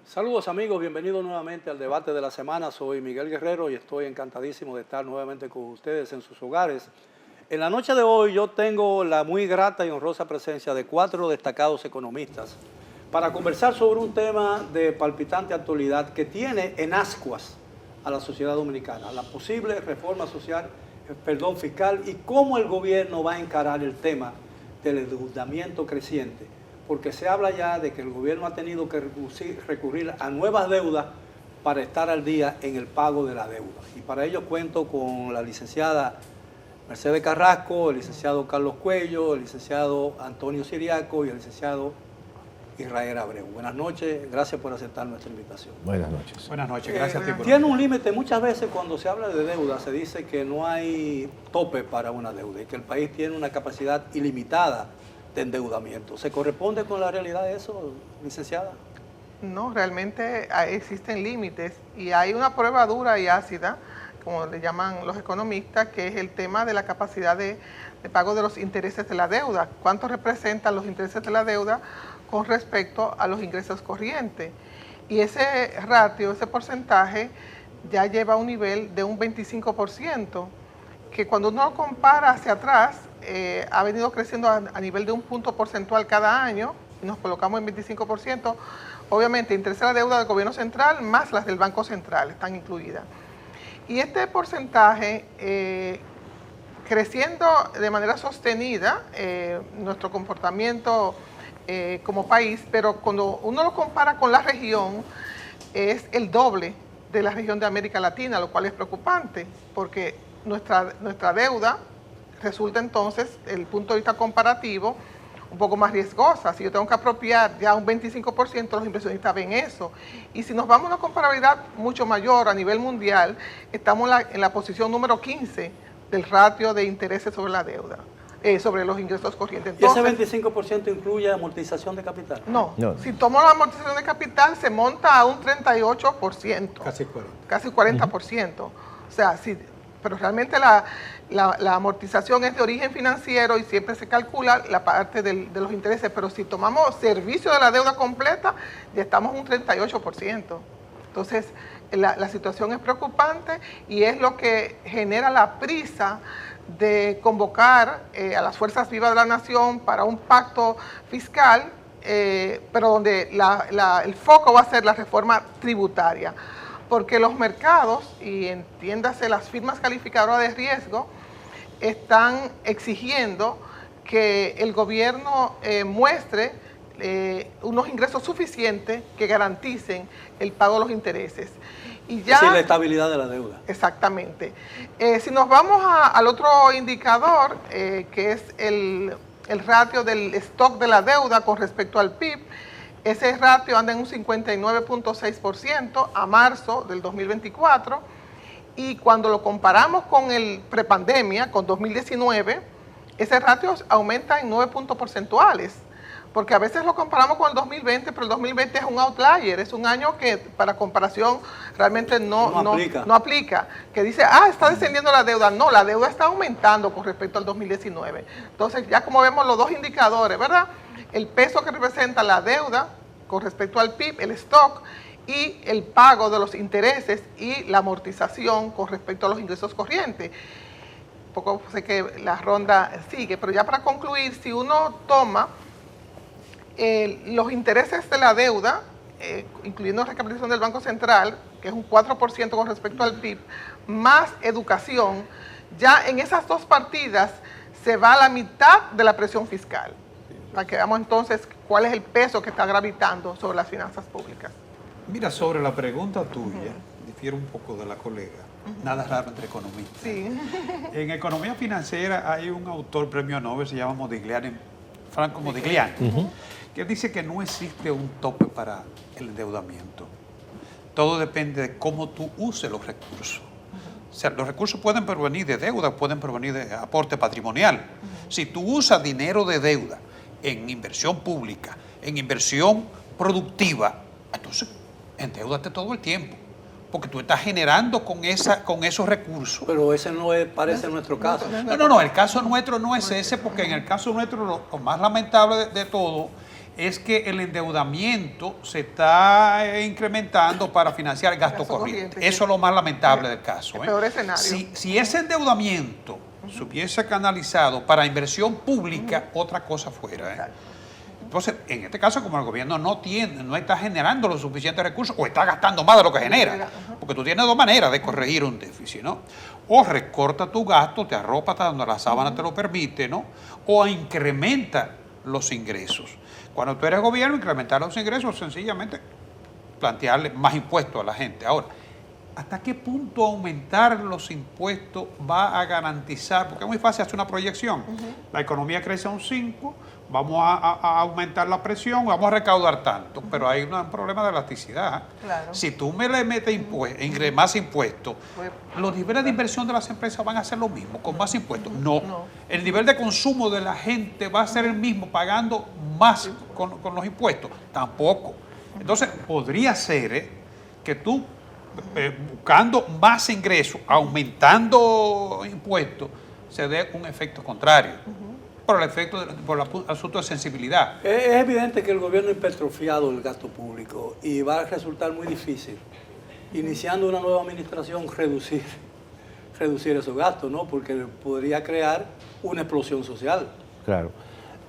Saludos amigos, bienvenidos nuevamente al debate de la semana. Soy Miguel Guerrero y estoy encantadísimo de estar nuevamente con ustedes en sus hogares. En la noche de hoy yo tengo la muy grata y honrosa presencia de 4 destacados economistas para conversar sobre un tema de palpitante actualidad que tiene en ascuas a la sociedad dominicana, la posible reforma fiscal y cómo el gobierno va a encarar el tema del endeudamiento creciente, porque se habla ya de que el gobierno ha tenido que recurrir a nuevas deudas para estar al día en el pago de la deuda. Y para ello cuento con la licenciada Mercedes Carrasco, el licenciado Carlos Cuello, el licenciado Antonio Siriaco y el licenciado Israel Abreu. Buenas noches, gracias por aceptar nuestra invitación. Buenas noches. Buenas noches, gracias a ti por Tiene un límite, muchas veces cuando se habla de deuda se dice que no hay tope para una deuda y que el país tiene una capacidad ilimitada de endeudamiento. ¿Se corresponde con la realidad de eso, licenciada? No, realmente existen límites y hay una prueba dura y ácida, como le llaman los economistas, que es el tema de la capacidad de pago de los intereses de la deuda. ¿Cuánto representan los intereses de la deuda con respecto a los ingresos corrientes? Y ese ratio, ese porcentaje, ya lleva a un nivel de un 25%, que cuando uno lo compara hacia atrás, ha venido creciendo a nivel de un punto porcentual cada año, y nos colocamos en 25%. Obviamente, interesa la deuda del gobierno central más las del Banco Central, están incluidas. Y este porcentaje, creciendo de manera sostenida, nuestro comportamiento como país, pero cuando uno lo compara con la región, es el doble de la región de América Latina, lo cual es preocupante, porque nuestra deuda resulta entonces, desde el punto de vista comparativo, un poco más riesgosa. Si yo tengo que apropiar ya un 25%, los inversionistas ven eso. Y si nos vamos a una comparabilidad mucho mayor a nivel mundial, estamos en la posición número 15 del ratio de intereses sobre la deuda, sobre los ingresos corrientes. Entonces, ¿y ese 25% incluye amortización de capital? No. Si tomo la amortización de capital, se monta a un 38%. Casi 40. Casi 40%. O sea, sí, pero realmente la amortización es de origen financiero y siempre se calcula la parte de los intereses, pero si tomamos servicio de la deuda completa, ya estamos en un 38%. Entonces, la situación es preocupante y es lo que genera la prisa de convocar a las fuerzas vivas de la nación para un pacto fiscal, pero donde el foco va a ser la reforma tributaria. Porque los mercados, y entiéndase las firmas calificadoras de riesgo, están exigiendo que el gobierno muestre unos ingresos suficientes que garanticen el pago de los intereses. Y ya, sí, la estabilidad de la deuda. Exactamente. Si nos vamos al otro indicador, que es el ratio del stock de la deuda con respecto al PIB, ese ratio anda en un 59.6% a marzo del 2024 y cuando lo comparamos con el prepandemia, con 2019, ese ratio aumenta en 9 puntos porcentuales, porque a veces lo comparamos con el 2020, pero el 2020 es un outlier, es un año que para comparación realmente no aplica, que dice, está descendiendo la deuda. No, la deuda está aumentando con respecto al 2019. Entonces, ya como vemos los dos indicadores, ¿verdad? El peso que representa la deuda con respecto al PIB, el stock, y el pago de los intereses y la amortización con respecto a los ingresos corrientes. Un poco sé que la ronda sigue, pero ya para concluir, si uno toma los intereses de la deuda, incluyendo la recapitalización del Banco Central, que es un 4% con respecto al PIB, más educación, ya en esas dos partidas se va a la mitad de la presión fiscal. Para que veamos entonces cuál es el peso que está gravitando sobre las finanzas públicas. Mira, sobre la pregunta tuya, difiere un poco de la colega. Nada raro entre economistas. Sí. En economía financiera hay un autor premio Nobel, se llama Franco Modigliani, que dice que no existe un tope para el endeudamiento. Todo depende de cómo tú uses los recursos. O sea, los recursos pueden provenir de deuda, pueden provenir de aporte patrimonial. Si tú usas dinero de deuda en inversión pública, en inversión productiva, entonces endeúdate todo el tiempo, porque tú estás generando con esos recursos. Pero ese no parece nuestro caso. No, el caso nuestro no es ese, porque en el caso nuestro lo más lamentable de todo es que el endeudamiento se está incrementando para financiar gasto corriente. Eso es lo más lamentable del caso. El peor escenario. Si ese endeudamiento se hubiese canalizado para inversión pública, otra cosa fuera. Entonces, en este caso, como el gobierno no está generando los suficientes recursos o está gastando más de lo que genera, porque tú tienes dos maneras de corregir un déficit, ¿no? O recorta tu gasto, te arropa hasta donde la sábana te lo permite, ¿no? O incrementa los ingresos. Cuando tú eres gobierno, incrementar los ingresos, sencillamente plantearle más impuestos a la gente. Ahora, ¿hasta qué punto aumentar los impuestos va a garantizar? Porque es muy fácil hacer una proyección. La economía crece a un 5, vamos a aumentar la presión, vamos a recaudar tanto, pero hay un problema de elasticidad. Claro. Si tú me le metes más impuestos, los niveles de inversión de las empresas van a ser lo mismo, con más impuestos. No. El nivel de consumo de la gente va a ser el mismo, pagando más con los impuestos. Tampoco. Entonces, podría ser que tú, buscando más ingresos, aumentando impuestos, se dé un efecto contrario. Por el asunto de sensibilidad. Es evidente que el gobierno ha hipertrofiado el gasto público y va a resultar muy difícil, iniciando una nueva administración, reducir esos gastos, ¿no? Porque podría crear una explosión social. Claro.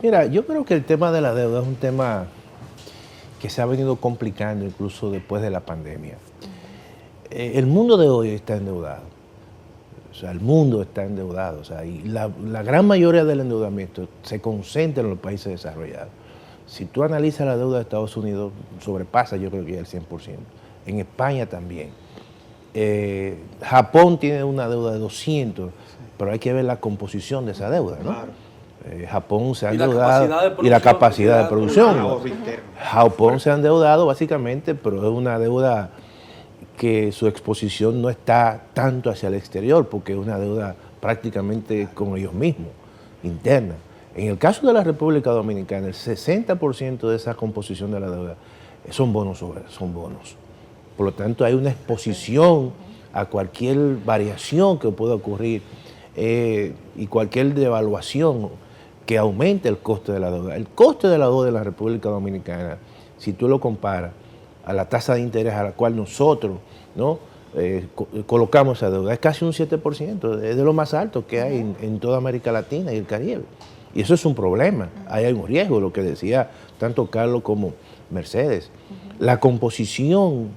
Mira, yo creo que el tema de la deuda es un tema que se ha venido complicando incluso después de la pandemia. El mundo de hoy está endeudado. O sea, el mundo está endeudado. O sea, y la gran mayoría del endeudamiento se concentra en los países desarrollados. Si tú analizas la deuda de Estados Unidos, sobrepasa yo creo que el 100%. En España también. Japón tiene una deuda de 200, pero hay que ver la composición de esa deuda, ¿no? Claro. Japón se ha endeudado y la capacidad de producción. Japón se ha endeudado básicamente, pero es una deuda que su exposición no está tanto hacia el exterior, porque es una deuda prácticamente con ellos mismos, interna. En el caso de la República Dominicana, el 60% de esa composición de la deuda son bonos. Por lo tanto, hay una exposición a cualquier variación que pueda ocurrir y cualquier devaluación que aumente el coste de la deuda. El coste de la deuda de la República Dominicana, si tú lo comparas a la tasa de interés a la cual nosotros, ¿no? Colocamos esa deuda, es casi un 7%, es de lo más alto que hay en toda América Latina y el Caribe. Y eso es un problema, ahí hay un riesgo, lo que decía tanto Carlos como Mercedes. La composición,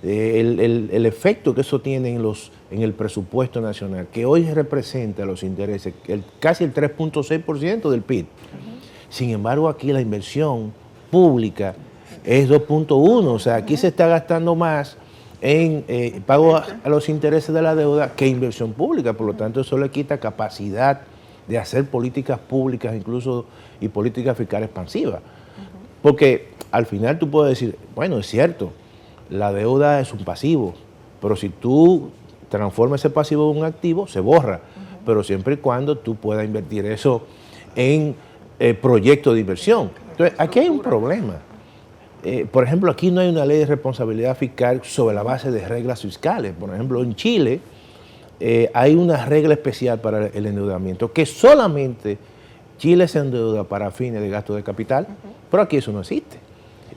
el efecto que eso tiene en el presupuesto nacional, que hoy representa los intereses, casi el 3.6% del PIB. Sin embargo, aquí la inversión pública es 2.1, o sea, aquí se está gastando más en pago a los intereses de la deuda que inversión pública, por lo tanto eso le quita capacidad de hacer políticas públicas incluso y políticas fiscales expansivas. Porque al final tú puedes decir, bueno, es cierto, la deuda es un pasivo, pero si tú transformas ese pasivo en un activo, se borra, pero siempre y cuando tú puedas invertir eso en proyectos de inversión. Entonces, aquí hay un problema. Por ejemplo, aquí no hay una ley de responsabilidad fiscal sobre la base de reglas fiscales. Por ejemplo, en Chile hay una regla especial para el endeudamiento, que solamente Chile se endeuda para fines de gasto de capital, pero aquí eso no existe.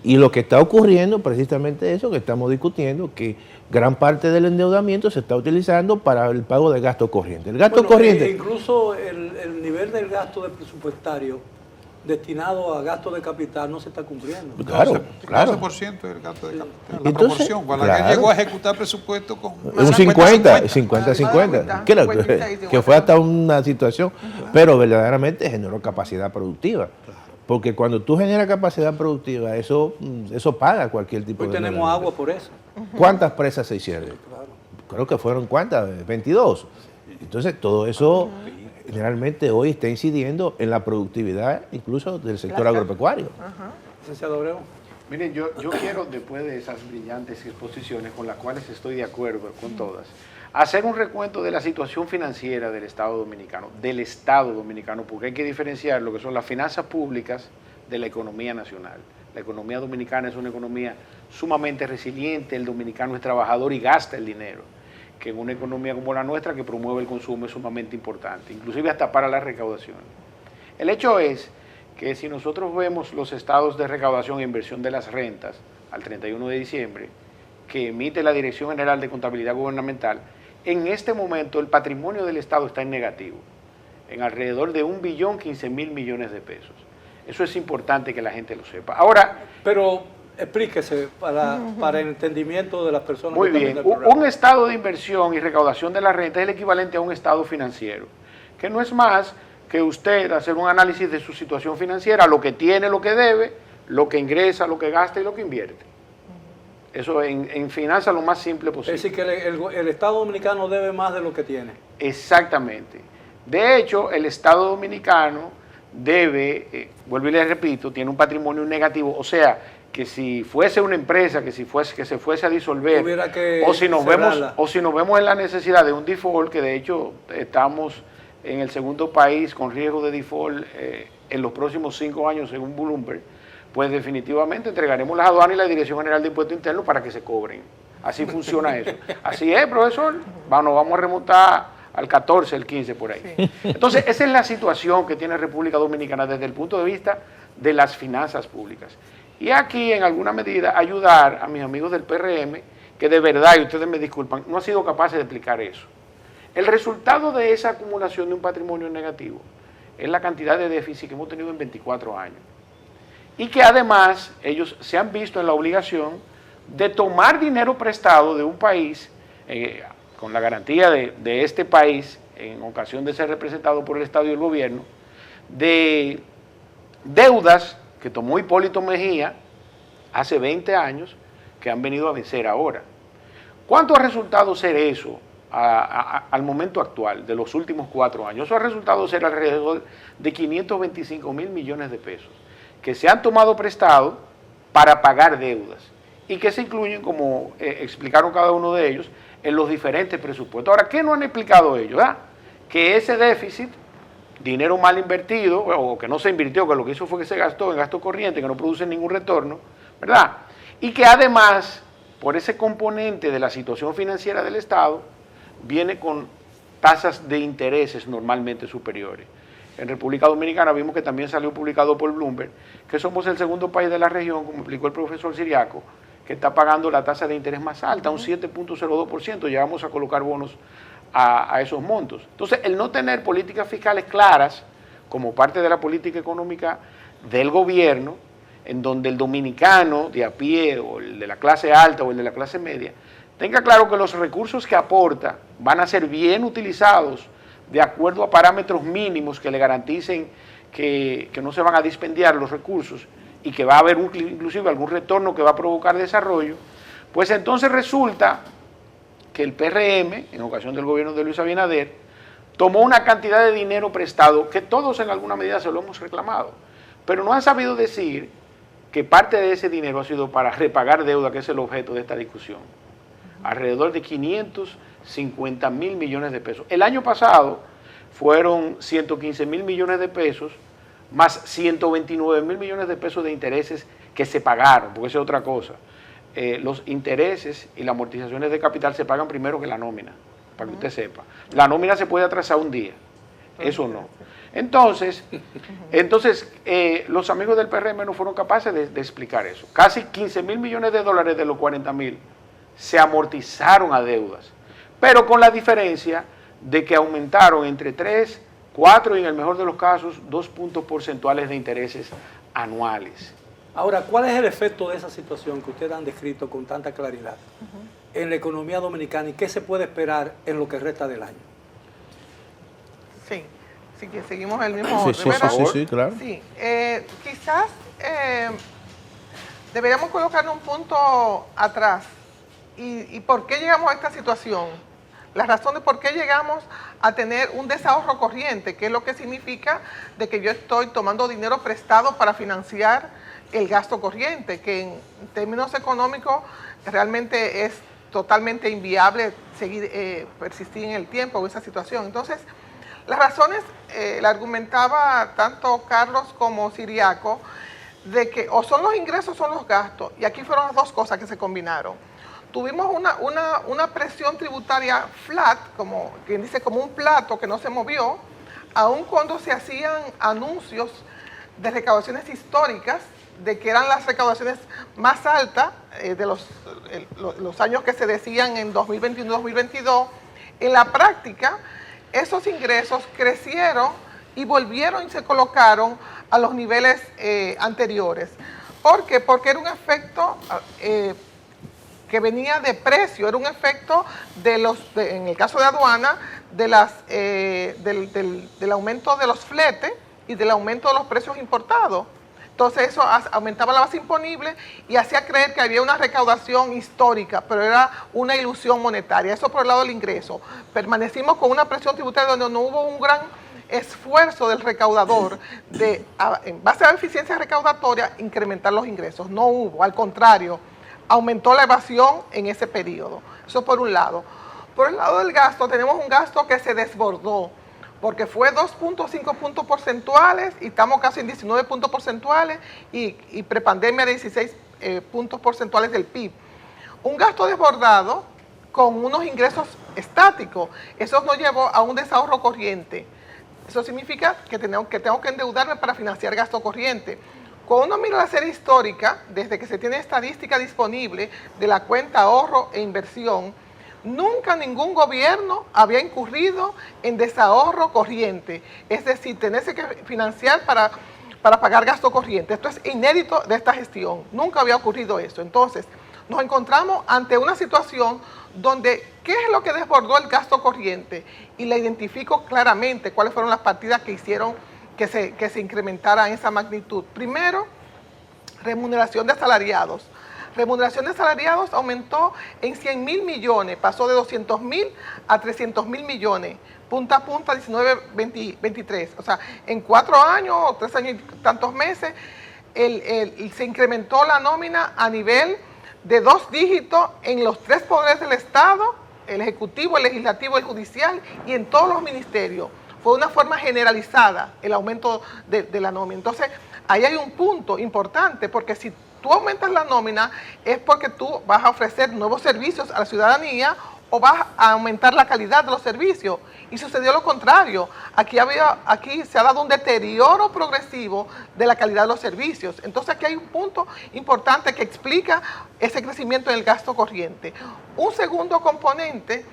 Y lo que está ocurriendo precisamente eso que estamos discutiendo, que gran parte del endeudamiento se está utilizando para el pago de gasto corriente. El gasto corriente... Incluso el nivel del gasto presupuestario destinado a gasto de capital no se está cumpliendo. Claro, claro. 12% del gasto de capital, la Entonces, proporción. Cuando claro, llegó a ejecutar presupuesto con... un 50-50, que fue hasta una situación, pero verdaderamente generó capacidad productiva. Porque cuando tú generas capacidad productiva, eso paga cualquier tipo de... Hoy tenemos agua por eso. ¿Cuántas presas se hicieron? Creo que fueron, ¿cuántas? 22. Entonces, todo eso generalmente hoy está incidiendo en la productividad incluso del sector agropecuario. Licenciado Abreu. Miren, yo quiero, después de esas brillantes exposiciones con las cuales estoy de acuerdo con todas, hacer un recuento de la situación financiera del Estado Dominicano, porque hay que diferenciar lo que son las finanzas públicas de la economía nacional. La economía dominicana es una economía sumamente resiliente, el dominicano es trabajador y gasta el dinero, que en una economía como la nuestra, que promueve el consumo, es sumamente importante, inclusive hasta para la recaudación. El hecho es que si nosotros vemos los estados de recaudación e inversión de las rentas al 31 de diciembre, que emite la Dirección General de Contabilidad Gubernamental, en este momento el patrimonio del Estado está en negativo, en alrededor de 1.015.000.000.000 de pesos. Eso es importante que la gente lo sepa. Ahora, pero explíquese para el entendimiento de las personas. Muy bien, un estado de inversión y recaudación de la renta es el equivalente a un estado financiero, que no es más que usted hacer un análisis de su situación financiera, lo que tiene, lo que debe, lo que ingresa, lo que gasta y lo que invierte. Eso en finanzas lo más simple posible. Es decir, que el Estado Dominicano debe más de lo que tiene. Exactamente. De hecho, el Estado Dominicano debe, vuelvo y le repito, tiene un patrimonio negativo, o sea, que si fuese una empresa, que se fuese a disolver, o si nos vemos en la necesidad de un default, que de hecho estamos en el segundo país con riesgo de default en los próximos 5 años según Bloomberg, pues definitivamente entregaremos las aduanas y la Dirección General de Impuestos Internos para que se cobren. Así funciona eso. Así es, profesor. Nos vamos a remontar al 14, el 15 por ahí. Sí. Entonces, esa es la situación que tiene República Dominicana desde el punto de vista de las finanzas públicas. Y aquí, en alguna medida, ayudar a mis amigos del PRM, que de verdad, y ustedes me disculpan, no han sido capaces de explicar eso. El resultado de esa acumulación de un patrimonio negativo es la cantidad de déficit que hemos tenido en 24 años. Y que además ellos se han visto en la obligación de tomar dinero prestado de un país, con la garantía de este país, en ocasión de ser representado por el Estado y el gobierno, de deudas que tomó Hipólito Mejía hace 20 años, que han venido a vencer ahora. ¿Cuánto ha resultado ser eso al momento actual, de los últimos 4 años? Eso ha resultado ser alrededor de 525.000 millones de pesos, que se han tomado prestado para pagar deudas y que se incluyen, como explicaron cada uno de ellos, en los diferentes presupuestos. Ahora, ¿qué no han explicado ellos? Que ese déficit, dinero mal invertido, o que no se invirtió, que lo que hizo fue que se gastó en gasto corriente, que no produce ningún retorno, ¿verdad? Y que además, por ese componente de la situación financiera del Estado, viene con tasas de intereses normalmente superiores. En República Dominicana vimos que también salió publicado por Bloomberg que somos el segundo país de la región, como explicó el profesor Siriaco, que está pagando la tasa de interés más alta, un 7.02%, llegamos a colocar bonos a esos montos. Entonces, el no tener políticas fiscales claras como parte de la política económica del gobierno, en donde el dominicano de a pie, o el de la clase alta, o el de la clase media, tenga claro que los recursos que aporta van a ser bien utilizados de acuerdo a parámetros mínimos que le garanticen que no se van a dispendiar los recursos y que va a haber inclusive algún retorno que va a provocar desarrollo, pues entonces resulta que el PRM, en ocasión del gobierno de Luis Abinader, tomó una cantidad de dinero prestado que todos en alguna medida se lo hemos reclamado, pero no han sabido decir que parte de ese dinero ha sido para repagar deuda, que es el objeto de esta discusión. Alrededor de 550.000 millones de pesos. El año pasado fueron 115.000 millones de pesos, más 129.000 millones de pesos de intereses que se pagaron, porque esa es otra cosa. Los intereses y las amortizaciones de capital se pagan primero que la nómina, para que usted sepa. La nómina se puede atrasar un día, eso no. Entonces los amigos del PRM no fueron capaces de explicar eso. Casi 15.000 millones de dólares de los 40.000 se amortizaron a deudas, pero con la diferencia de que aumentaron entre 3, 4 y en el mejor de los casos 2 puntos porcentuales de intereses anuales. Ahora, ¿cuál es el efecto de esa situación que ustedes han descrito con tanta claridad en la economía dominicana y qué se puede esperar en lo que resta del año? Sí, así que seguimos el mismo orden. Sí, claro. Sí, quizás deberíamos colocar un punto atrás. ¿Y por qué llegamos a esta situación? Las razones por qué llegamos a tener un desahorro corriente, que es lo que significa de que yo estoy tomando dinero prestado para financiar el gasto corriente, que en términos económicos realmente es totalmente inviable seguir persistir en el tiempo en esa situación. Entonces, las razones la argumentaba tanto Carlos como Siriaco, de que o son los ingresos o son los gastos, y aquí fueron las dos cosas que se combinaron. Tuvimos una presión tributaria flat, como quien dice, como un plato que no se movió, aun cuando se hacían anuncios de recaudaciones históricas, de que eran las recaudaciones más altas de los años que se decían en 2021-2022. En la práctica, esos ingresos crecieron y volvieron y se colocaron a los niveles anteriores. ¿Por qué? Porque era un efecto que venía de precio, era un efecto en el caso de aduana, del aumento de los fletes y del aumento de los precios importados. Entonces eso aumentaba la base imponible y hacía creer que había una recaudación histórica, pero era una ilusión monetaria. Eso por el lado del ingreso. Permanecimos con una presión tributaria donde no hubo un gran esfuerzo del recaudador de, en base a la eficiencia recaudatoria, incrementar los ingresos. No hubo, al contrario, aumentó la evasión en ese periodo. Eso por un lado. Por el lado del gasto, tenemos un gasto que se desbordó, porque fue 2.5 puntos porcentuales y estamos casi en 19 puntos porcentuales y prepandemia de 16 puntos porcentuales del PIB. Un gasto desbordado con unos ingresos estáticos. Eso nos llevó a un desahorro corriente. Eso significa que tengo que endeudarme para financiar gasto corriente. Cuando uno mira la serie histórica, desde que se tiene estadística disponible de la cuenta ahorro e inversión, nunca ningún gobierno había incurrido en desahorro corriente, es decir, tenerse que financiar para pagar gasto corriente. Esto es inédito de esta gestión, nunca había ocurrido eso. Entonces, nos encontramos ante una situación donde, ¿qué es lo que desbordó el gasto corriente? Y le identifico claramente cuáles fueron las partidas que hicieron que se incrementara en esa magnitud. Primero, remuneración de asalariados. Remuneración de asalariados aumentó en 100.000 millones, pasó de 200.000 a 300.000 millones, punta a punta 19-23. O sea, en 4 años o 3 años y tantos meses, se incrementó la nómina a nivel de 2 dígitos en los 3 poderes del Estado, el Ejecutivo, el Legislativo, el Judicial y en todos los ministerios. Fue una forma generalizada el aumento de la nómina. Entonces, ahí hay un punto importante, porque si tú aumentas la nómina es porque tú vas a ofrecer nuevos servicios a la ciudadanía o vas a aumentar la calidad de los servicios. Y sucedió lo contrario. Aquí se ha dado un deterioro progresivo de la calidad de los servicios. Entonces aquí hay un punto importante que explica ese crecimiento en el gasto corriente. Un segundo componente,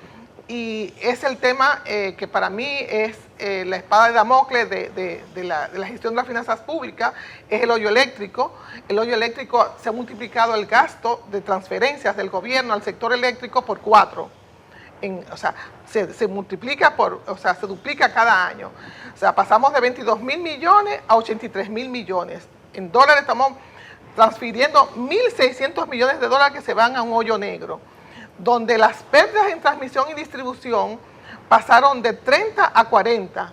y es el tema que para mí es la espada de Damocles de la gestión de las finanzas públicas, es el hoyo eléctrico. El hoyo eléctrico se ha multiplicado el gasto de transferencias del gobierno al sector eléctrico por 4. O sea, se multiplica se duplica cada año. O sea, pasamos de 22.000 millones a 83.000 millones. En dólares estamos transfiriendo 1.600 millones de dólares que se van a un hoyo negro, donde las pérdidas en transmisión y distribución pasaron de 30 a 40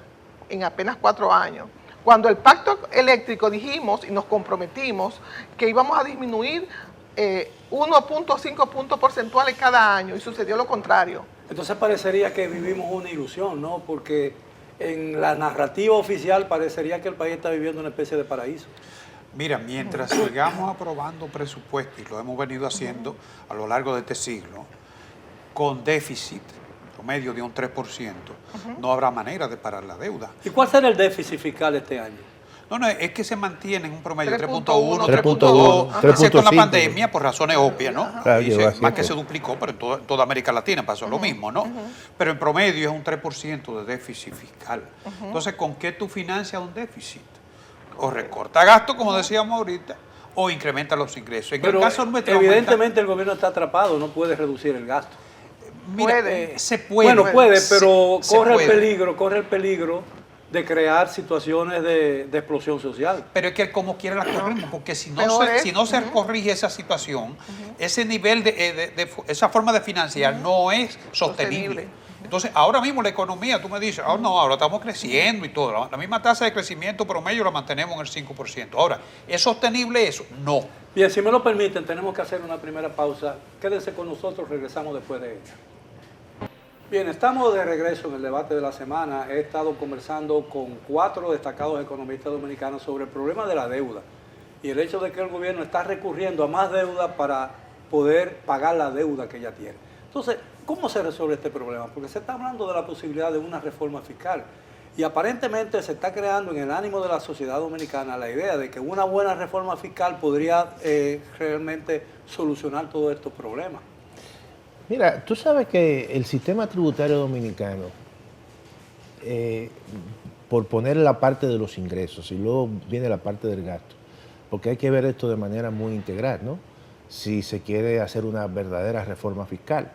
en apenas 4 años. Cuando el pacto eléctrico dijimos y nos comprometimos que íbamos a disminuir 1.5 puntos porcentuales cada año, y sucedió lo contrario. Entonces parecería que vivimos una ilusión, ¿no? Porque en la narrativa oficial parecería que el país está viviendo una especie de paraíso. Mira, mientras sigamos aprobando presupuestos, y lo hemos venido haciendo a lo largo de este siglo, con déficit promedio de un 3%, no habrá manera de parar la deuda. ¿Y cuál será el déficit fiscal este año? No, es que se mantiene en un promedio 3.1, 3.2, excepto en la pandemia, por razones obvias, ¿no? Claro, Más que se duplicó, pero en toda América Latina pasó lo mismo, ¿no? Pero en promedio es un 3% de déficit fiscal. Entonces, ¿con qué tú financias un déficit? O recorta gasto, como decíamos ahorita, o incrementa los ingresos. En pero el caso nuestro, evidentemente el gobierno está atrapado, no puede reducir el gasto. Mira, se puede. Bueno, puede, pero corre el peligro de crear situaciones de explosión social. Pero es que como quiera la corremos, porque si no se corrige esa situación, ese nivel esa forma de financiar no es sostenible. Entonces, ahora mismo la economía, tú me dices, ahora estamos creciendo y todo. La misma tasa de crecimiento promedio la mantenemos en el 5%. Ahora, ¿es sostenible eso? No. Bien, si me lo permiten, tenemos que hacer una primera pausa. Quédense con nosotros, regresamos después de ella. Bien, estamos de regreso en el debate de la semana. He estado conversando con 4 destacados economistas dominicanos sobre el problema de la deuda y el hecho de que el gobierno está recurriendo a más deuda para poder pagar la deuda que ya tiene. Entonces, ¿cómo se resuelve este problema? Porque se está hablando de la posibilidad de una reforma fiscal Y aparentemente se está creando en el ánimo de la sociedad dominicana la idea de que una buena reforma fiscal podría realmente solucionar todos estos problemas. Mira, tú sabes que el sistema tributario dominicano, por poner la parte de los ingresos y luego viene la parte del gasto, porque hay que ver esto de manera muy integral, ¿no? Si se quiere hacer una verdadera reforma fiscal.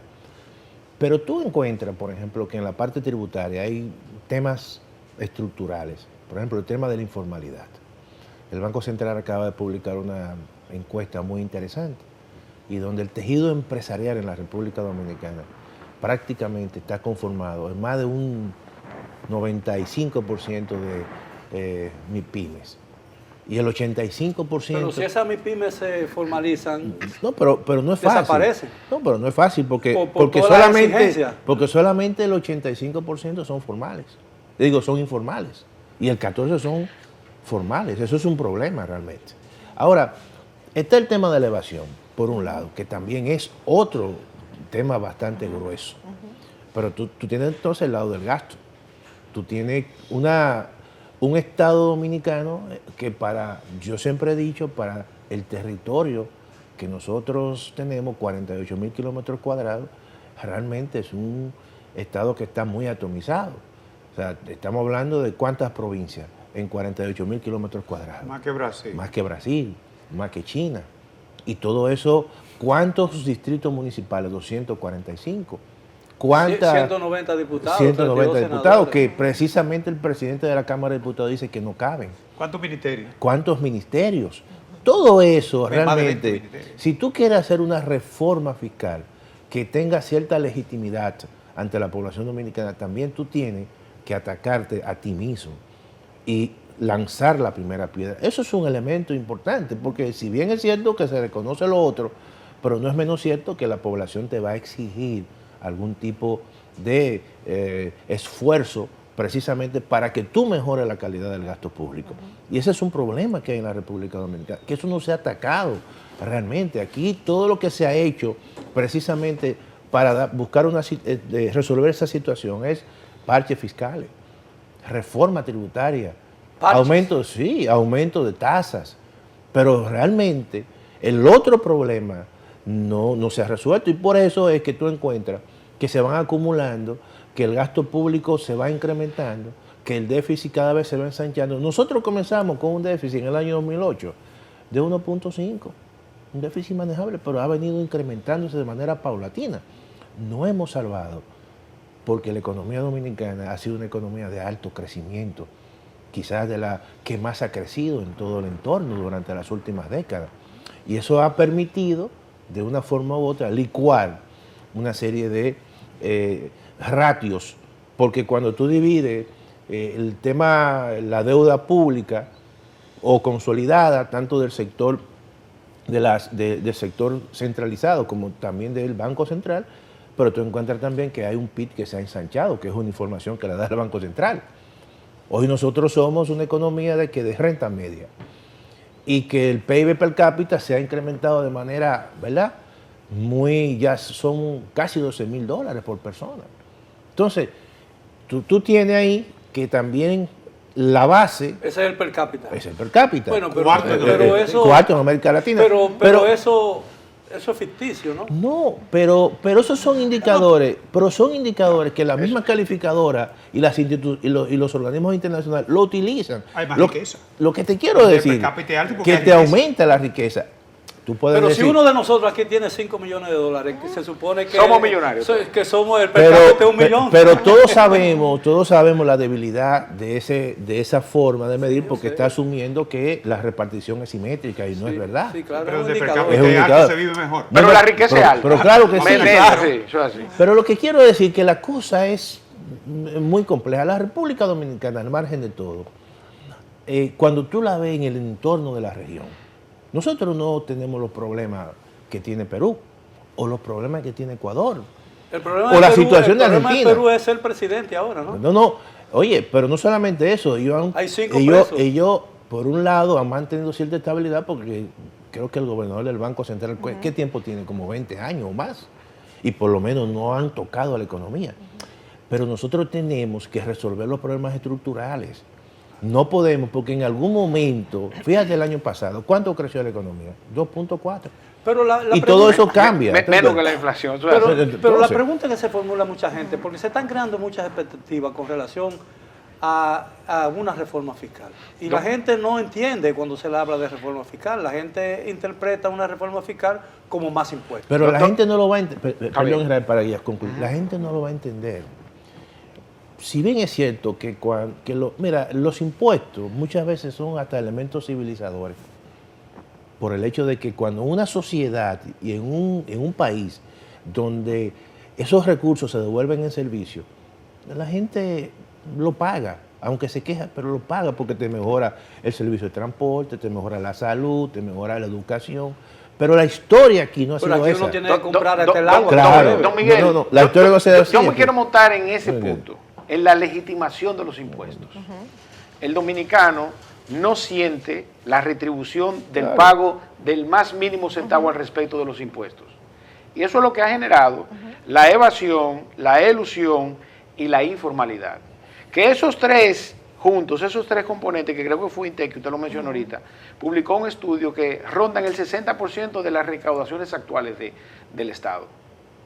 Pero tú encuentras, por ejemplo, que en la parte tributaria hay temas estructurales. Por ejemplo, el tema de la informalidad. El Banco Central acaba de publicar una encuesta muy interesante y donde el tejido empresarial en la República Dominicana prácticamente está conformado en más de un 95% de MIPYMES. Y el 85%... Pero si esas MIPYMES se formalizan, no, pero no es fácil. Desaparecen. No, pero no es fácil porque solamente el 85% son formales. Digo, son informales. Y el 14% son formales. Eso es un problema realmente. Ahora, está el tema de la evasión, por un lado, que también es otro tema bastante grueso. Pero tú tienes entonces el lado del gasto. Tú tienes un Estado dominicano que yo siempre he dicho, para el territorio que nosotros tenemos, 48.000 kilómetros cuadrados, realmente es un Estado que está muy atomizado. O sea, estamos hablando de cuántas provincias en 48.000 kilómetros cuadrados. Más que Brasil. Más que Brasil, más que China. Y todo eso, ¿cuántos distritos municipales? 245. 190 diputados. 190 diputados, que precisamente el presidente de la Cámara de Diputados dice que no caben. ¿Cuántos ministerios? ¿Cuántos ministerios? Todo eso realmente, si tú quieres hacer una reforma fiscal que tenga cierta legitimidad ante la población dominicana, también tú tienes que atacarte a ti mismo y lanzar la primera piedra. Eso es un elemento importante, porque si bien es cierto que se reconoce lo otro, pero no es menos cierto que la población te va a exigir algún tipo de esfuerzo precisamente para que tú mejores la calidad del gasto público. Y ese es un problema que hay en la República Dominicana, que eso no se ha atacado realmente. Aquí todo lo que se ha hecho precisamente para buscar resolver esa situación es parches fiscales, reforma tributaria, aumento de tasas, pero realmente el otro problema no se ha resuelto y por eso es que tú encuentras que se van acumulando, que el gasto público se va incrementando, que el déficit cada vez se va ensanchando. Nosotros comenzamos con un déficit en el año 2008 de 1.5, un déficit manejable, pero ha venido incrementándose de manera paulatina. No hemos salvado, porque la economía dominicana ha sido una economía de alto crecimiento, quizás de la que más ha crecido en todo el entorno durante las últimas décadas. Y eso ha permitido, de una forma u otra, licuar una serie de ratios, porque cuando tú divides el tema, la deuda pública o consolidada, tanto del sector del sector centralizado como también del Banco Central, pero tú encuentras también que hay un PIB que se ha ensanchado, que es una información que la da el Banco Central. Hoy nosotros somos una economía de renta media y que el PIB per cápita se ha incrementado de manera, ¿verdad?, ya son casi $12,000 por persona. Entonces, tú tienes ahí que también la base... Ese es el per cápita. Es el per cápita. Bueno, pero eso... Cuarto en América Latina. Pero eso es ficticio, ¿no? No, pero esos son indicadores, que la misma calificadora y los organismos internacionales lo utilizan. Hay más riqueza. Lo que te quiero decir, que te aumenta la riqueza. Pero si uno de nosotros aquí tiene $5 millones, que se supone que somos millonarios, que somos el per cápita de $1 millón. Pero todos sabemos la debilidad de esa forma de medir, porque está asumiendo que la repartición es simétrica y no es verdad. Sí, claro, pero es de per indicador. cápita alto se vive mejor. Pero la riqueza es alta. Pero claro que sí. Claro. Pero lo que quiero decir es que la cosa es muy compleja. La República Dominicana, al margen de todo, cuando tú la ves en el entorno de la región, nosotros no tenemos los problemas que tiene Perú o los problemas que tiene Ecuador. El problema o de la Perú, situación de el Argentina. problema de Perú es el presidente ahora, ¿no? No. Oye, pero no solamente eso. Hay 5 presos. Ellos, por un lado, han mantenido cierta estabilidad porque creo que el gobernador del Banco Central, ¿qué tiempo tiene? Como 20 años o más. Y por lo menos no han tocado a la economía. pero nosotros tenemos que resolver los problemas estructurales. No podemos, porque en algún momento, fíjate el año pasado, ¿cuánto creció la economía? 2.4. Pero y todo eso cambia. Menos que la inflación. Pero la pregunta que se formula mucha gente, porque se están creando muchas expectativas con relación a una reforma fiscal. Y la gente no entiende cuando se le habla de reforma fiscal. La gente interpreta una reforma fiscal como más impuestos. Pero la gente no lo va a entender. Perdón, Israel, para ya concluir. La gente no lo va a entender. Si bien es cierto que, mira, los impuestos muchas veces son hasta elementos civilizadores, por el hecho de que cuando una sociedad y en un país donde esos recursos se devuelven en servicio, la gente lo paga, aunque se queja, pero lo paga porque te mejora el servicio de transporte, te mejora la salud, te mejora la educación. Pero la historia aquí no ha sido esa. Pero aquí uno tiene que comprar el agua. Claro, don Miguel, no, la historia no ha sido así. Yo me quiero montar en ese punto, en la legitimación de los impuestos. El dominicano no siente la retribución del pago del más mínimo centavo al respecto de los impuestos. Y eso es lo que ha generado la evasión, la elusión y la informalidad. Que esos tres juntos, esos tres componentes, que creo que fue Intec, que usted lo mencionó ahorita, publicó un estudio que rondan el 60% de las recaudaciones actuales del Estado.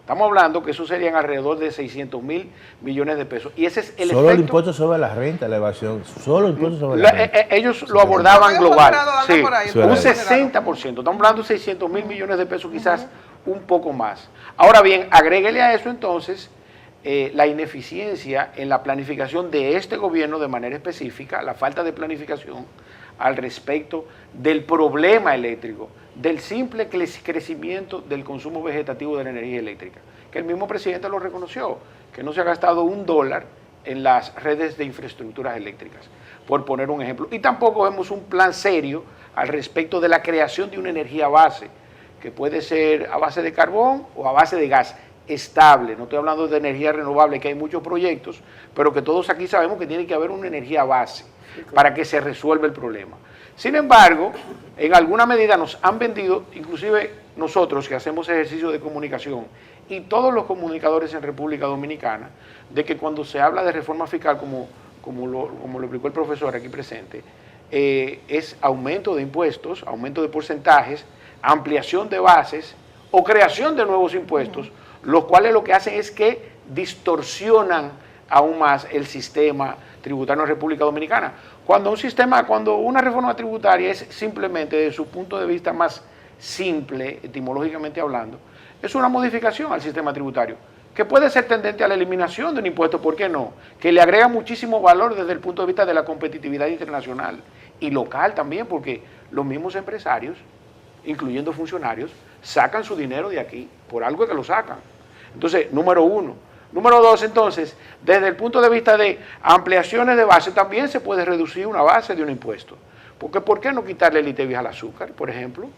Estamos hablando que eso serían alrededor de 600.000 millones de pesos. Y ese es el solo efecto. El impuesto sobre la renta, la evasión, solo el impuesto sobre la renta. Ellos lo abordaban global. Sí, un un 60%. Estamos hablando de 600.000 millones de pesos, quizás un poco más. Ahora bien, agréguele a eso entonces la ineficiencia en la planificación de este gobierno de manera específica, la falta de planificación al respecto del problema eléctrico, del simple crecimiento del consumo vegetativo de la energía eléctrica, que el mismo presidente lo reconoció, que no se ha gastado $1 en las redes de infraestructuras eléctricas, por poner un ejemplo. Y tampoco vemos un plan serio al respecto de la creación de una energía base, que puede ser a base de carbón o a base de gas, estable. No estoy hablando de energía renovable, que hay muchos proyectos, pero que todos aquí sabemos que tiene que haber una energía base para que se resuelva el problema. Sin embargo, en alguna medida nos han vendido, inclusive nosotros que hacemos ejercicio de comunicación y todos los comunicadores en República Dominicana, de que cuando se habla de reforma fiscal, como lo explicó el profesor aquí presente, es aumento de impuestos, aumento de porcentajes, ampliación de bases o creación de nuevos impuestos, los cuales lo que hacen es que distorsionan aún más el sistema tributario en República Dominicana. Cuando una reforma tributaria es simplemente, desde su punto de vista más simple, etimológicamente hablando, es una modificación al sistema tributario, que puede ser tendente a la eliminación de un impuesto, ¿por qué no? Que le agrega muchísimo valor desde el punto de vista de la competitividad internacional y local también, porque los mismos empresarios, incluyendo funcionarios, sacan su dinero de aquí, por algo que lo sacan. Entonces, número uno. Número dos, entonces, desde el punto de vista de ampliaciones de base, también se puede reducir una base de un impuesto. Porque, ¿por qué no quitarle el ITEVIS al azúcar, por ejemplo?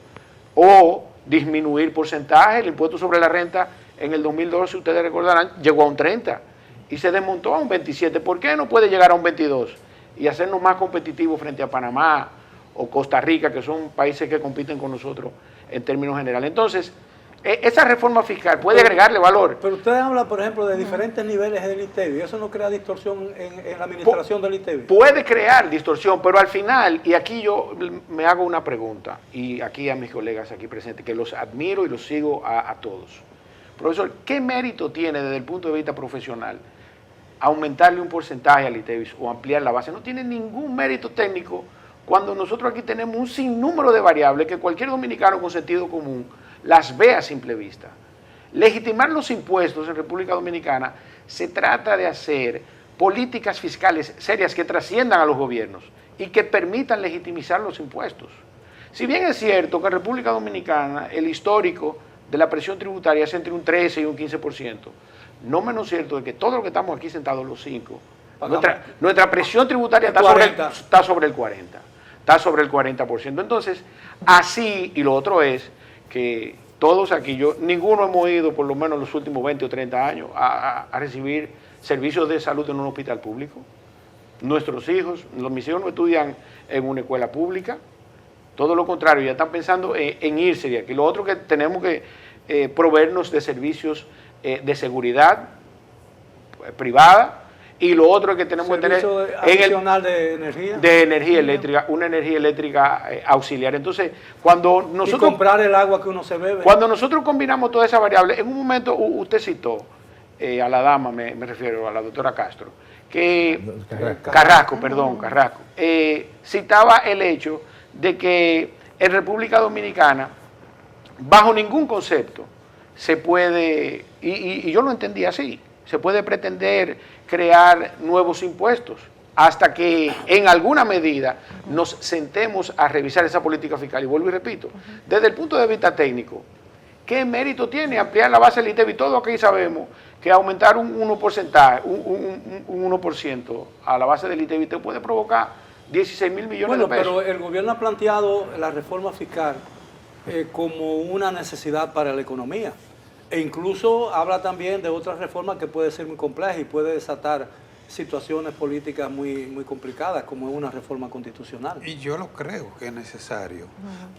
O disminuir porcentaje, el impuesto sobre la renta en el 2012, ustedes recordarán, llegó a un 30 y se desmontó a un 27. ¿Por qué no puede llegar a un 22 y hacernos más competitivos frente a Panamá o Costa Rica, que son países que compiten con nosotros en términos generales? Entonces, esa reforma fiscal puede agregarle valor. Pero usted habla, por ejemplo, de diferentes niveles del ITEVIS. ¿Eso no crea distorsión en la administración del ITEVIS? Puede crear distorsión, pero al final, y aquí yo me hago una pregunta, y aquí a mis colegas aquí presentes, que los admiro y los sigo a todos. Profesor, ¿qué mérito tiene desde el punto de vista profesional aumentarle un porcentaje al ITEVIS o ampliar la base? No tiene ningún mérito técnico cuando nosotros aquí tenemos un sinnúmero de variables que cualquier dominicano con sentido común las ve a simple vista. Legitimar los impuestos en República Dominicana se trata de hacer políticas fiscales serias que trasciendan a los gobiernos y que permitan legitimizar los impuestos. Si bien es cierto que en República Dominicana el histórico de la presión tributaria es entre un 13 y un 15%, no menos cierto es que todos los que estamos aquí sentados los 5, nuestra presión tributaria está sobre el 40%. Está sobre el 40%. Entonces, así, y lo otro es que todos aquí, ninguno hemos ido por lo menos los últimos 20 o 30 años a recibir servicios de salud en un hospital público. Nuestros hijos, mis hijos no estudian en una escuela pública, todo lo contrario, ya están pensando en irse de aquí. Lo otro que tenemos que proveernos de servicios de seguridad, privada, y lo otro es que tenemos que tener adicional de energía. De energía eléctrica, una energía eléctrica auxiliar. Entonces, cuando nosotros... Y comprar el agua que uno se bebe. Cuando nosotros combinamos todas esas variables, en un momento usted citó, a la dama me refiero, a la doctora Castro, que... Carrasco, citaba el hecho de que en República Dominicana, bajo ningún concepto, se puede, y yo lo entendí así, se puede pretender crear nuevos impuestos hasta que en alguna medida nos sentemos a revisar esa política fiscal. Y vuelvo y repito, desde el punto de vista técnico, ¿qué mérito tiene ampliar la base del ITEVI? Todos aquí sabemos que aumentar un 1% a la base del ITEVI te puede provocar 16 mil millones de pesos. Pero el gobierno ha planteado la reforma fiscal como una necesidad para la economía. E incluso habla también de otras reformas que puede ser muy compleja y puede desatar situaciones políticas muy complicadas, como es una reforma constitucional. Y yo lo creo que es necesario.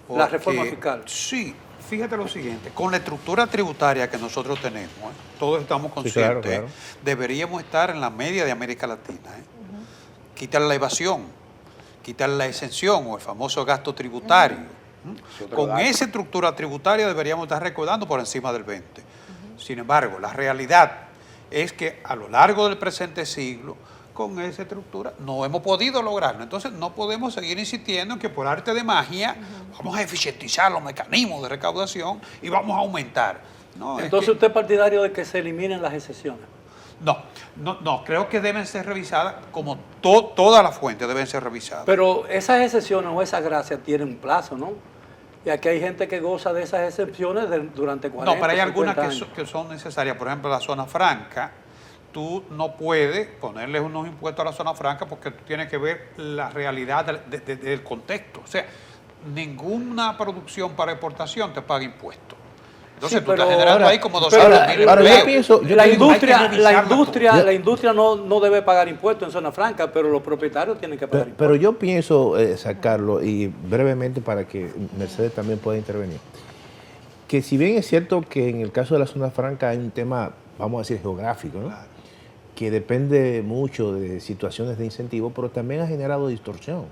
La reforma fiscal. Sí, fíjate lo siguiente, con la estructura tributaria que nosotros tenemos, todos estamos conscientes, claro. Deberíamos estar en la media de América Latina. Quitar la evasión, quitar la exención o el famoso gasto tributario. Con esa estructura tributaria deberíamos estar recaudando por encima del 20%. Sin embargo, la realidad es que a lo largo del presente siglo, con esa estructura, no hemos podido lograrlo. Entonces, no podemos seguir insistiendo en que por arte de magia vamos a eficientizar los mecanismos de recaudación y vamos a aumentar. No, entonces, ¿usted es partidario de que se eliminen las excepciones? No, creo que deben ser revisadas como todas las fuentes deben ser revisadas. Pero esas excepciones o esas gracias tienen un plazo, ¿no? Y aquí hay gente que goza de esas excepciones durante 40 años. No, pero hay algunas que son necesarias. Por ejemplo, la zona franca, tú no puedes ponerles unos impuestos a la zona franca porque tú tienes que ver la realidad del contexto. O sea, ninguna producción para exportación te paga impuestos. Entonces, tú estás generando ahí como 200.000 empleos. La industria no debe pagar impuestos en zona franca, pero los propietarios tienen que pagar impuestos. Pero yo pienso, sacarlo, y brevemente para que Mercedes también pueda intervenir, que si bien es cierto que en el caso de la zona franca hay un tema, vamos a decir, geográfico, ¿no? Claro, que depende mucho de situaciones de incentivo, pero también ha generado distorsión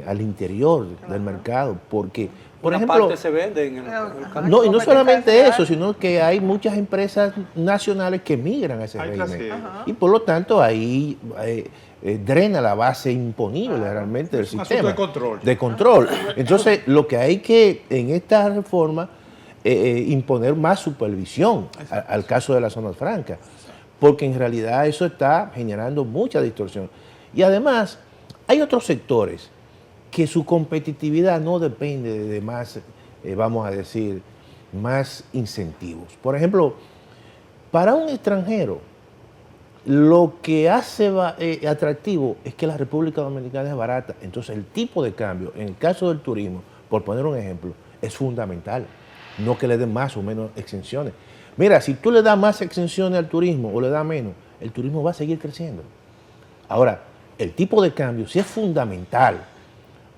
al interior del mercado, porque... Por ejemplo, parte se vende en el no, y no solamente eso, sino que hay muchas empresas nacionales que migran a ese régimen. Y por lo tanto ahí drena la base imponible realmente del sistema. De control. Entonces, lo que hay que, en esta reforma, imponer más supervisión al caso de las zonas francas. Porque en realidad eso está generando mucha distorsión. Y además, hay otros sectores que su competitividad no depende de más, vamos a decir, más incentivos. Por ejemplo, para un extranjero, lo que hace atractivo es que la República Dominicana es barata. Entonces, el tipo de cambio, en el caso del turismo, por poner un ejemplo, es fundamental. No que le den más o menos exenciones. Mira, si tú le das más exenciones al turismo o le das menos, el turismo va a seguir creciendo. Ahora, el tipo de cambio sí es fundamental.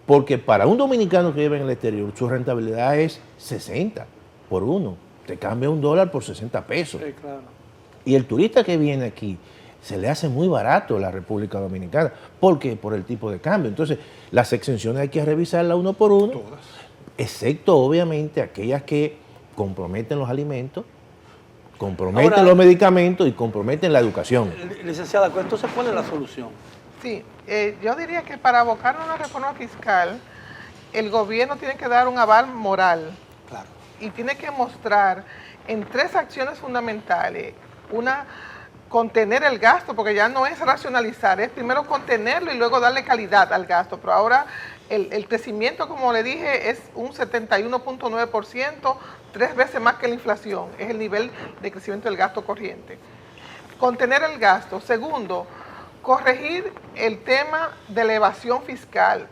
Porque para un dominicano que vive en el exterior, su rentabilidad es 60 por 1. Te cambia $1 por 60 pesos. Sí, claro. Y el turista que viene aquí, se le hace muy barato la República Dominicana. ¿Por qué? Por el tipo de cambio. Entonces, las exenciones hay que revisarlas uno por uno. Todas. Excepto, obviamente, aquellas que comprometen los alimentos, comprometen los medicamentos y comprometen la educación. Licenciada, entonces, ¿cuál es la solución? Sí, yo diría que para abocar una reforma fiscal, el gobierno tiene que dar un aval moral. Claro. Y tiene que mostrar en 3 acciones fundamentales. Una, contener el gasto, porque ya no es racionalizar, es primero contenerlo y luego darle calidad al gasto. Pero ahora el crecimiento, como le dije, es un 71.9%, 3 veces más que la inflación. Es el nivel de crecimiento del gasto corriente. Contener el gasto. Segundo, corregir el tema de la evasión fiscal,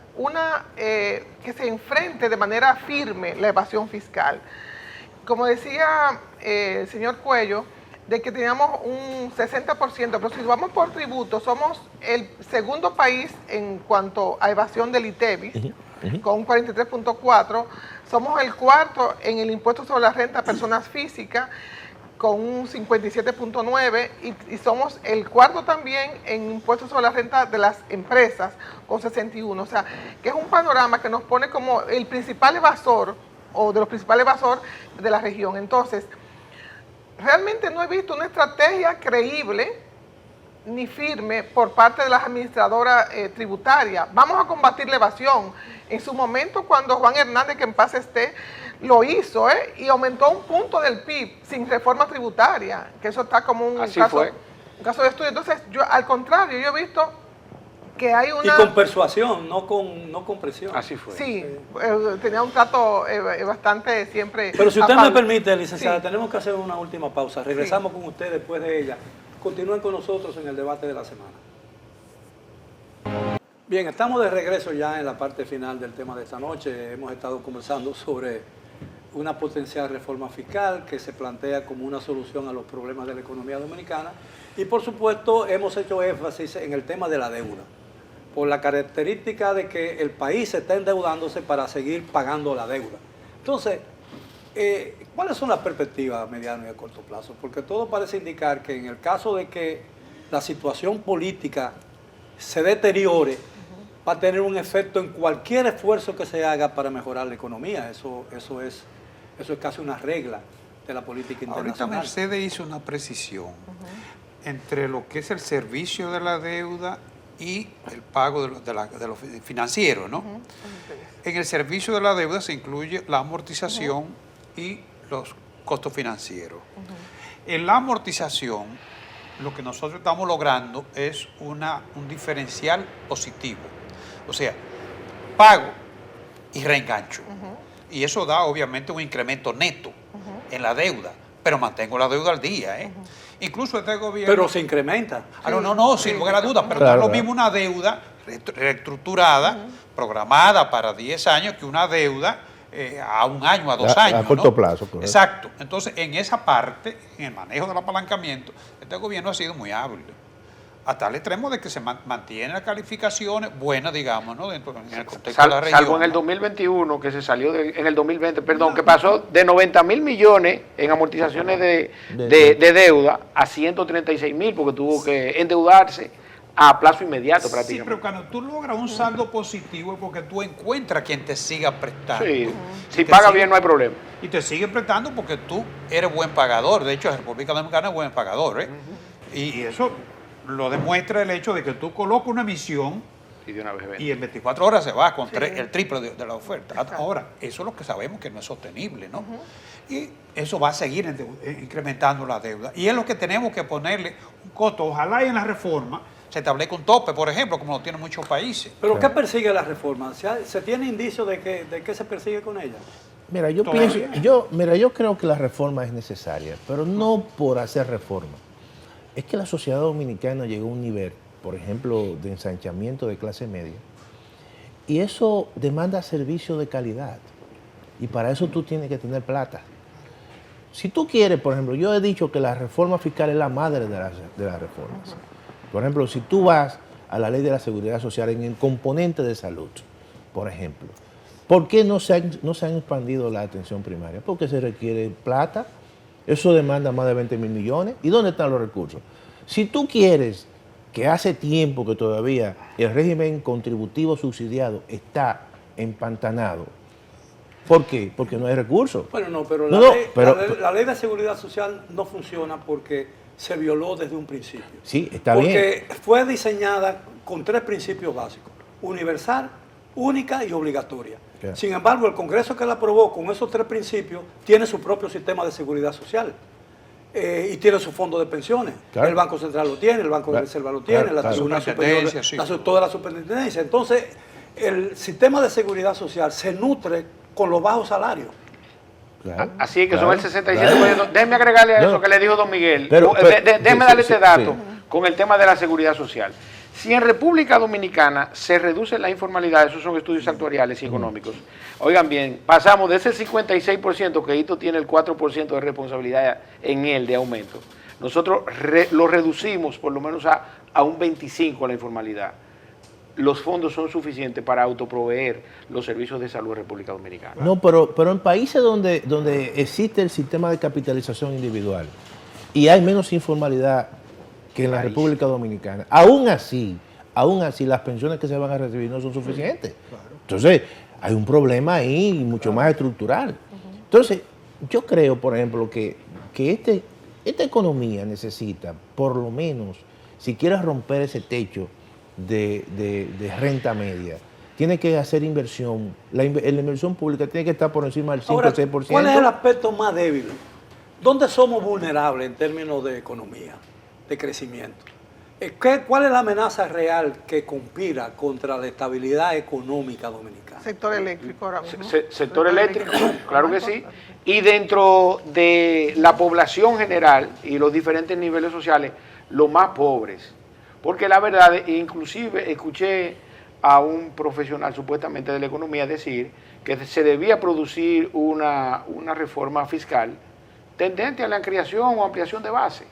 que se enfrente de manera firme la evasión fiscal. Como decía el señor Cuello, de que teníamos un 60%, pero si vamos por tributo, somos el segundo país en cuanto a evasión del ITEVIS, con un 43.4%, somos el 4º en el impuesto sobre la renta a personas físicas, con un 57.9 y somos el cuarto también en impuestos sobre la renta de las empresas con 61. O sea, que es un panorama que nos pone como el principal evasor o de los principales evasores de la región. Entonces, realmente no he visto una estrategia creíble ni firme por parte de las administradoras tributarias. Vamos a combatir la evasión. En su momento, cuando Juan Hernández, que en paz esté, lo hizo y aumentó un punto del PIB sin reforma tributaria, que eso está como un caso de estudio. Entonces, yo al contrario, yo he visto que hay una... Y con persuasión, no con presión. Así fue. Sí, tenía un trato bastante siempre... Pero si usted me permite, licenciada, tenemos que hacer una última pausa. Regresamos con usted después de ella. Continúen con nosotros en el debate de la semana. Bien, estamos de regreso ya en la parte final del tema de esta noche. Hemos estado conversando sobre una potencial reforma fiscal que se plantea como una solución a los problemas de la economía dominicana y por supuesto hemos hecho énfasis en el tema de la deuda, por la característica de que el país está endeudándose para seguir pagando la deuda. Entonces, ¿cuáles son las perspectivas a mediano y a corto plazo? Porque todo parece indicar que en el caso de que la situación política se deteriore, va a tener un efecto en cualquier esfuerzo que se haga para mejorar la economía. Eso es casi una regla de la política internacional. Ahorita Mercedes hizo una precisión entre lo que es el servicio de la deuda y el pago de lo financiero, ¿no? En el servicio de la deuda se incluye la amortización y los costos financieros. En la amortización, lo que nosotros estamos logrando es un diferencial positivo. O sea, pago y reengancho. Y eso da obviamente un incremento neto en la deuda, pero mantengo la deuda al día. Incluso este gobierno... Pero se incrementa. No, sin lugar a dudas, pero no es lo mismo una deuda reestructurada, programada para 10 años, que una deuda a un año, a 2 años. A corto plazo. Correcto. Exacto. Entonces, en esa parte, en el manejo del apalancamiento, este gobierno ha sido muy hábil. A tal extremo de que se mantiene las calificaciones buenas, digamos, ¿no? Dentro en el contexto de la región. Salvo en el 2021, que se salió en el 2020, perdón, que pasó de 90.000 millones en amortizaciones de deuda a 136.000, porque tuvo que endeudarse a plazo inmediato prácticamente. Sí, pero cuando tú logras un saldo positivo es porque tú encuentras quien te siga prestando. Sí, si paga bien no hay problema. Y te sigue prestando porque tú eres buen pagador. De hecho, la República Dominicana es buen pagador, Y eso lo demuestra el hecho de que tú colocas una emisión Y de una vez y en 24 horas se va con el triple de la oferta. Ahora, eso es lo que sabemos que no es sostenible, ¿no? Y eso va a seguir incrementando la deuda. Y es lo que tenemos que ponerle un costo. Ojalá y en la reforma se establezca un tope, por ejemplo, como lo tienen muchos países. ¿Pero qué persigue la reforma? ¿Se tiene indicios de qué se persigue con ella? Mira, yo creo que la reforma es necesaria, pero no por hacer reforma. Es que la sociedad dominicana llegó a un nivel, por ejemplo, de ensanchamiento de clase media, y eso demanda servicio de calidad. Y para eso tú tienes que tener plata. Si tú quieres, por ejemplo, yo he dicho que la reforma fiscal es la madre de las reformas. Por ejemplo, si tú vas a la ley de la seguridad social en el componente de salud, por ejemplo, ¿por qué no se han expandido la atención primaria? Porque se requiere plata, eso demanda más de 20.000 millones. ¿Y dónde están los recursos? Si tú quieres, que hace tiempo que todavía el régimen contributivo subsidiado está empantanado, ¿por qué? Porque no hay recursos. Bueno, no, pero la ley de seguridad social no funciona porque se violó desde un principio. Sí, está bien. Porque fue diseñada con 3 principios básicos: universal, única y obligatoria. Claro. Sin embargo, el Congreso que la aprobó con esos 3 principios tiene su propio sistema de seguridad social y tiene su fondo de pensiones. Claro. El Banco Central lo tiene, el Banco de Reserva lo tiene, la Tribunal Superior, toda la superintendencia. Entonces, el sistema de seguridad social se nutre con los bajos salarios. Claro, así es que son el 67%. Déjeme agregarle a eso que le dijo don Miguel. Déjeme darle este dato con el tema de la seguridad social. Si en República Dominicana se reduce la informalidad, esos son estudios actuariales y económicos, oigan bien, pasamos de ese 56% que Hito tiene el 4% de responsabilidad en él de aumento, nosotros lo reducimos por lo menos a un 25% la informalidad. los fondos son suficientes para autoproveer los servicios de salud en República Dominicana. No, pero en países donde existe el sistema de capitalización individual y hay menos informalidad que en la República Dominicana, aún así las pensiones que se van a recibir no son suficientes. Entonces, hay un problema ahí mucho más estructural. Entonces, yo creo, por ejemplo, que esta economía necesita, por lo menos, si quieres romper ese techo de renta media, tiene que hacer inversión. La inversión pública tiene que estar por encima del 5 o 6%. ¿Cuál es el aspecto más débil? ¿Dónde somos vulnerables en términos de economía, de crecimiento? ¿Cuál es la amenaza real que conspira contra la estabilidad económica dominicana? Sector eléctrico ahora mismo. Sector eléctrico, claro que sí. Y dentro de la población general y los diferentes niveles sociales, los más pobres. Porque la verdad, inclusive escuché a un profesional supuestamente de la economía decir que se debía producir una reforma fiscal tendente a la creación o ampliación de base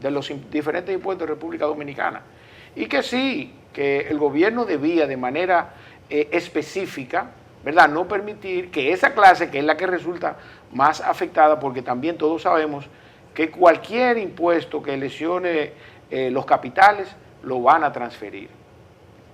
de los diferentes impuestos de República Dominicana. Y que sí, que el gobierno debía de manera específica, ¿verdad?, no permitir que esa clase, que es la que resulta más afectada, porque también todos sabemos que cualquier impuesto que lesione los capitales, lo van a transferir.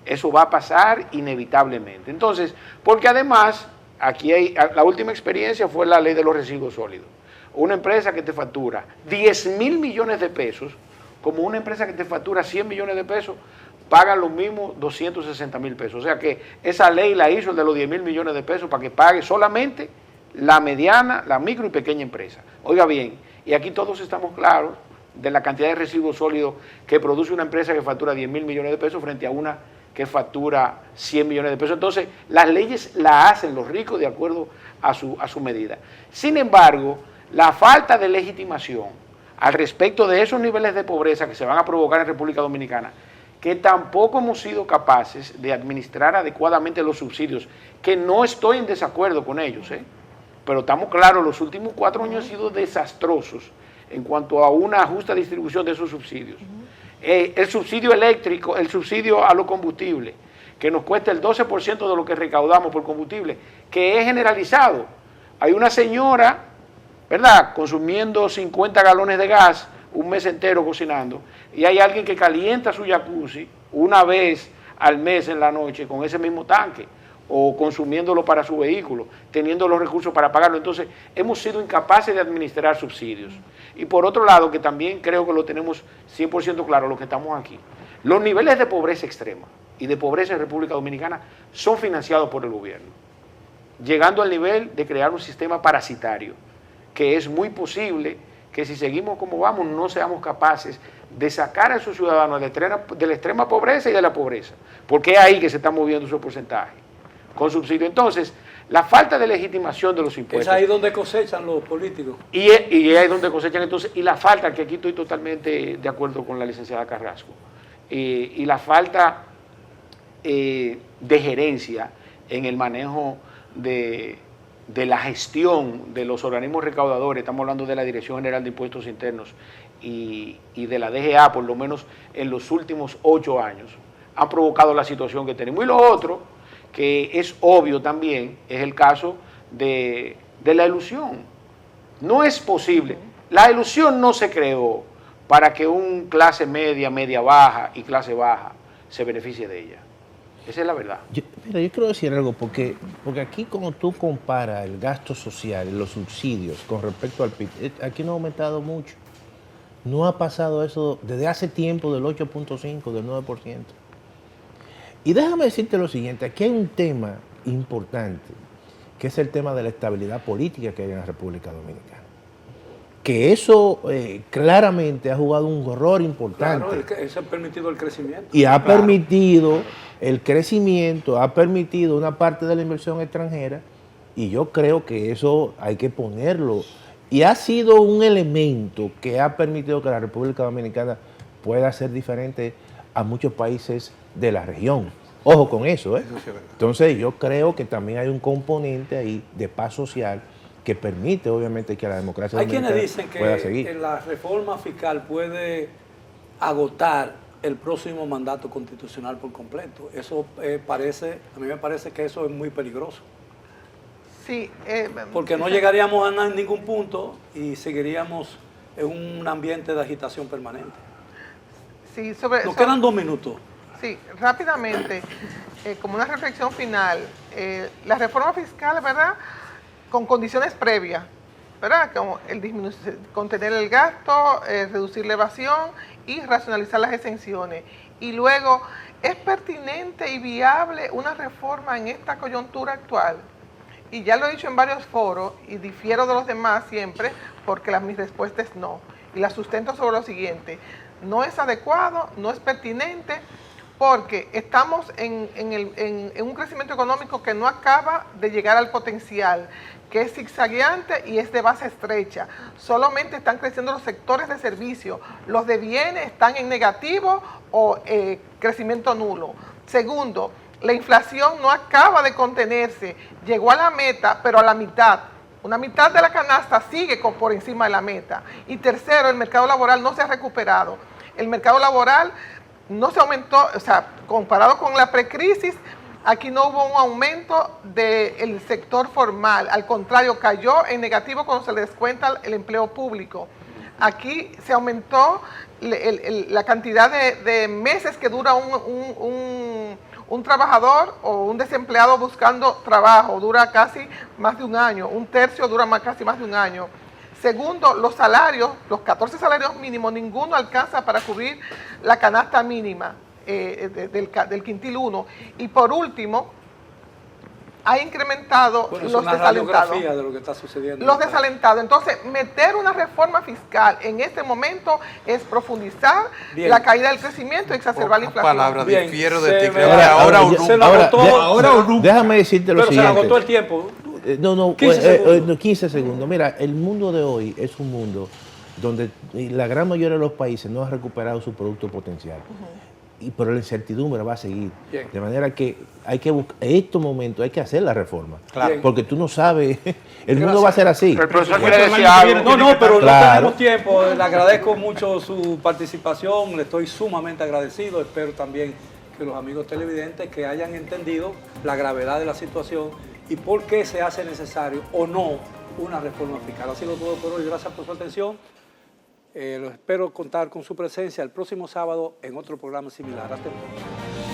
Eso va a pasar inevitablemente. Entonces, porque además, aquí la última experiencia fue la ley de los residuos sólidos. Una empresa que te factura 10.000 millones de pesos, como una empresa que te factura 100 millones de pesos, pagan los mismos 260.000 pesos. O sea que esa ley la hizo el de los 10.000 millones de pesos para que pague solamente la mediana, la micro y pequeña empresa. Oiga bien, y aquí todos estamos claros de la cantidad de residuos sólidos que produce una empresa que factura 10.000 millones de pesos frente a una que factura 100 millones de pesos. Entonces, las leyes las hacen los ricos de acuerdo a su medida. Sin embargo, la falta de legitimación al respecto de esos niveles de pobreza que se van a provocar en República Dominicana, que tampoco hemos sido capaces de administrar adecuadamente los subsidios, que no estoy en desacuerdo con ellos, pero estamos claros, los últimos 4 años han sido desastrosos en cuanto a una justa distribución de esos subsidios. El subsidio eléctrico, el subsidio a los combustibles, que nos cuesta el 12% de lo que recaudamos por combustible, que es generalizado. Hay una señora, ¿verdad?, consumiendo 50 galones de gas un mes entero cocinando, y hay alguien que calienta su jacuzzi una vez al mes en la noche con ese mismo tanque, o consumiéndolo para su vehículo, teniendo los recursos para pagarlo. Entonces, hemos sido incapaces de administrar subsidios. Y por otro lado, que también creo que lo tenemos 100% claro los que estamos aquí, los niveles de pobreza extrema y de pobreza en República Dominicana son financiados por el gobierno, llegando al nivel de crear un sistema parasitario, que es muy posible que si seguimos como vamos no seamos capaces de sacar a esos ciudadanos de la extrema pobreza y de la pobreza, porque es ahí que se está moviendo su porcentaje con subsidio. Entonces, la falta de legitimación de los impuestos. Es ahí donde cosechan los políticos. Y es ahí donde cosechan entonces, y la falta, que aquí estoy totalmente de acuerdo con la licenciada Carrasco, y la falta de gerencia en el manejo de la gestión de los organismos recaudadores. Estamos hablando de la Dirección General de Impuestos Internos y de la DGA, por lo menos en los últimos 8 años, han provocado la situación que tenemos. Y lo otro, que es obvio también, es el caso de la elusión. No es posible. La elusión no se creó para que un clase media, media baja y clase baja se beneficie de ella. Esa es la verdad. Yo quiero decir algo, porque aquí como tú comparas el gasto social, los subsidios con respecto al PIB, aquí no ha aumentado mucho. No ha pasado eso desde hace tiempo del 8.5, del 9%. Y déjame decirte lo siguiente, aquí hay un tema importante, que es el tema de la estabilidad política que hay en la República Dominicana. Que eso claramente ha jugado un rol importante. Claro, eso ha permitido el crecimiento. Y ha permitido el crecimiento, ha permitido una parte de la inversión extranjera, y yo creo que eso hay que ponerlo. Y ha sido un elemento que ha permitido que la República Dominicana pueda ser diferente a muchos países de la región. Ojo con eso, Eso sí es verdad. Entonces yo creo que también hay un componente ahí de paz social que permite obviamente que la democracia Hay dominicana quienes dicen pueda seguir. que la reforma fiscal puede agotar el próximo mandato constitucional por completo. Eso a mí me parece que eso es muy peligroso. Sí. Porque no llegaríamos a ningún punto y seguiríamos en un ambiente de agitación permanente. Sí, Nos quedan 2 minutos. Sí, rápidamente, como una reflexión final, la reforma fiscal, ¿verdad?, con condiciones previas, ¿verdad?, como contener el gasto, reducir la evasión y racionalizar las exenciones. Y luego, ¿es pertinente y viable una reforma en esta coyuntura actual? Y ya lo he dicho en varios foros y difiero de los demás siempre porque mi respuesta es no. Y la sustento sobre lo siguiente: no es adecuado, no es pertinente, porque estamos en un crecimiento económico que no acaba de llegar al potencial, que es zigzagueante y es de base estrecha. Solamente están creciendo los sectores de servicio, los de bienes están en negativo o crecimiento nulo. Segundo, la inflación no acaba de contenerse, llegó a la meta, pero a la mitad. Una mitad de la canasta sigue por encima de la meta. Y tercero, el mercado laboral no se ha recuperado. El mercado laboral no se aumentó, o sea, comparado con la precrisis, aquí no hubo un aumento del sector formal. Al contrario, cayó en negativo cuando se le descuenta el empleo público. Aquí se aumentó la cantidad de meses que dura un trabajador o un desempleado buscando trabajo. Dura casi más de un año. Un tercio dura casi más de un año. Segundo, los salarios, los 14 salarios mínimos, ninguno alcanza para cubrir la canasta mínima del quintil 1. Y por último, ha incrementado los desalentados. De lo que está sucediendo. Los desalentados. Entonces, meter una reforma fiscal en este momento es profundizar la caída del crecimiento y exacerbar la inflación. Palabras, difiero de ti. Ahora o nunca. Déjame decirte lo siguiente. Pero se agotó el tiempo. No, 15 segundos. Mira, el mundo de hoy es un mundo donde la gran mayoría de los países no han recuperado su producto potencial. Pero la incertidumbre va a seguir. Bien. De manera que hay que buscar, en estos momentos hay que hacer la reforma. Claro. Porque tú no sabes, el mundo va a ser así. El profesor quiere decir algo. No, pero Claro. no tenemos tiempo. Le agradezco mucho su participación, le estoy sumamente agradecido. Espero también que los amigos televidentes que hayan entendido la gravedad de la situación y por qué se hace necesario o no una reforma fiscal. Ha sido todo por hoy. Gracias por su atención. Espero contar con su presencia el próximo sábado en otro programa similar. Hasta entonces.